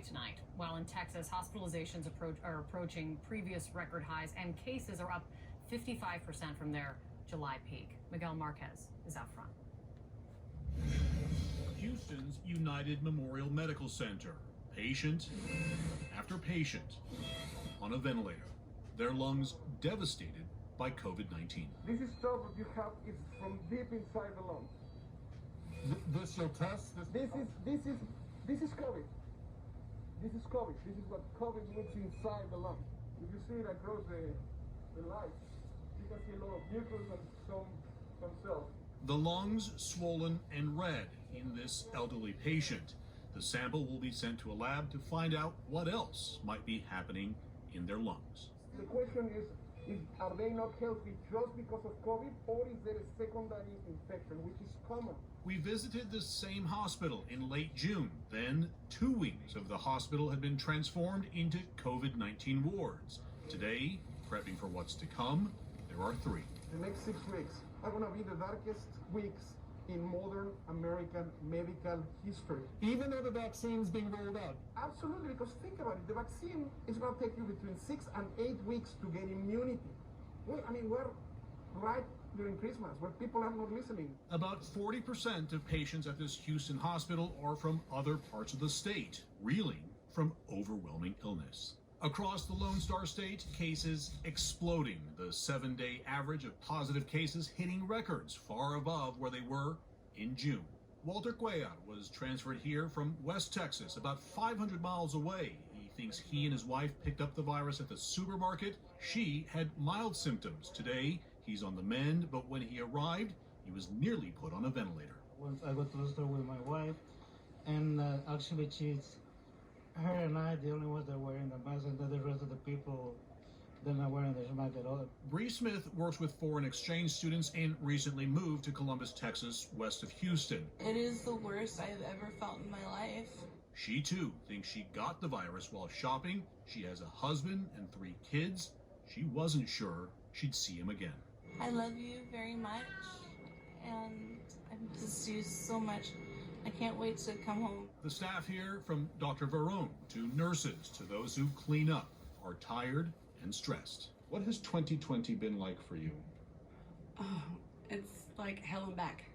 tonight. While in Texas, hospitalizations are approaching previous record highs and cases are up 55% from their July peak. Miguel Marquez is out front. Houston's United Memorial Medical Center. Patient after patient on a ventilator. Their lungs devastated by COVID-19. This is stuff that you have is from deep inside the lungs. This your test? This is COVID. This is COVID. This is what COVID looks inside the lung. If you see it across the light, you can see a lot of mucus and some cells. The lungs swollen and red in this elderly patient. The sample will be sent to a lab to find out what else might be happening in their lungs. The question is are they not healthy just because of COVID, or is there a secondary infection, which is common? We visited the same hospital in late June. Then 2 wings of the hospital had been transformed into COVID-19 wards. Today, prepping for what's to come, there are 3. The next 6 weeks are going to be the darkest weeks in modern American medical history. Even though the vaccine's being rolled out? Absolutely, because think about it. The vaccine is going to take you between 6 and 8 weeks to get immunity. Well, I mean, we're right during Christmas, where people are not listening. About 40% of patients at this Houston hospital are from other parts of the state, reeling from overwhelming illness. Across the Lone Star State, cases exploding, the 7-day average of positive cases hitting records far above where they were in June. Walter Cuellar was transferred here from West Texas, about 500 miles away. He thinks he and his wife picked up the virus at the supermarket. She had mild symptoms. Today, he's on the mend, but when he arrived, he was nearly put on a ventilator. Once I go to the store with my wife, and actually her and I, the only ones that are wearing the mask, and the rest of the people, they're not wearing the mask at all. Bree Smith works with foreign exchange students and recently moved to Columbus, Texas, west of Houston. It is the worst I've ever felt in my life. She, too, thinks she got the virus while shopping. She has a husband and 3 kids. She wasn't sure she'd see him again. I love you very much, and I miss you so much. I can't wait to come home. The staff here, from Dr. Verone to nurses to those who clean up, are tired and stressed. What has 2020 been like for you? Oh, it's like hell and back.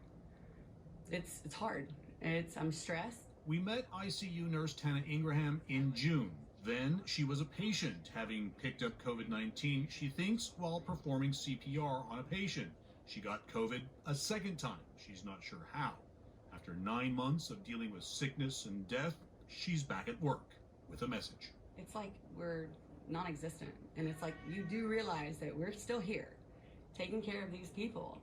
It's hard. I'm stressed. We met ICU nurse Tana Ingraham in June. Then she was a patient, having picked up COVID-19, she thinks, while performing CPR on a patient. She got COVID a second time. She's not sure how. After 9 months of dealing with sickness and death, she's back at work with a message. It's like we're non-existent. And it's like you do realize that we're still here, taking care of these people,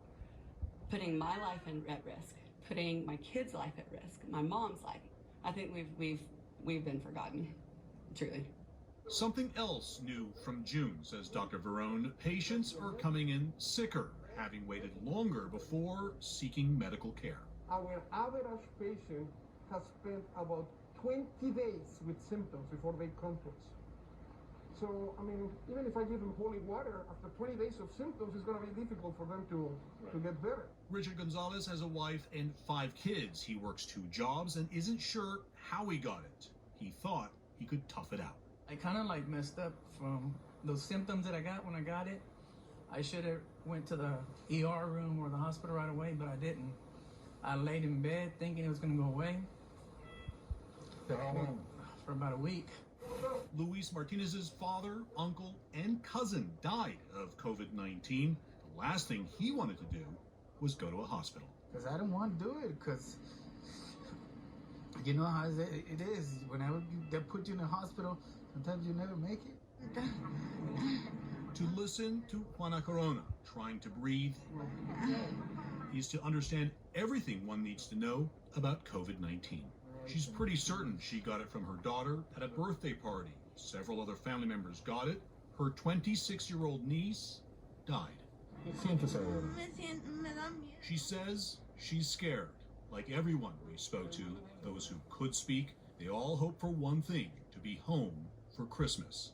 putting my life at risk, putting my kids' life at risk, my mom's life. I think we've been forgotten, truly. Something else new from June, says Dr. Verone. Patients are coming in sicker, having waited longer before seeking medical care. Our average patient has spent about 20 days with symptoms before they come to us. So, I mean, even if I give them holy water, after 20 days of symptoms, it's going to be difficult for them to get better. Richard Gonzalez has a wife and 5 kids. He works 2 jobs and isn't sure how he got it. He thought he could tough it out. I kind of like messed up from those symptoms that I got when I got it. I should have went to the ER room or the hospital right away, but I didn't. I laid in bed thinking it was going to go away for about a week. Luis Martinez's father, uncle, and cousin died of COVID-19. The last thing he wanted to do was go to a hospital. Because I didn't want to do it, because you know how it is. Whenever they put you in a hospital, sometimes you never make it. To listen to Juana Corona trying to breathe is to understand everything one needs to know about COVID-19. She's pretty certain she got it from her daughter at a birthday party. Several other family members got it. Her 26-year-old niece died. She says she's scared. Like everyone we spoke to, those who could speak, they all hope for one thing, to be home for Christmas.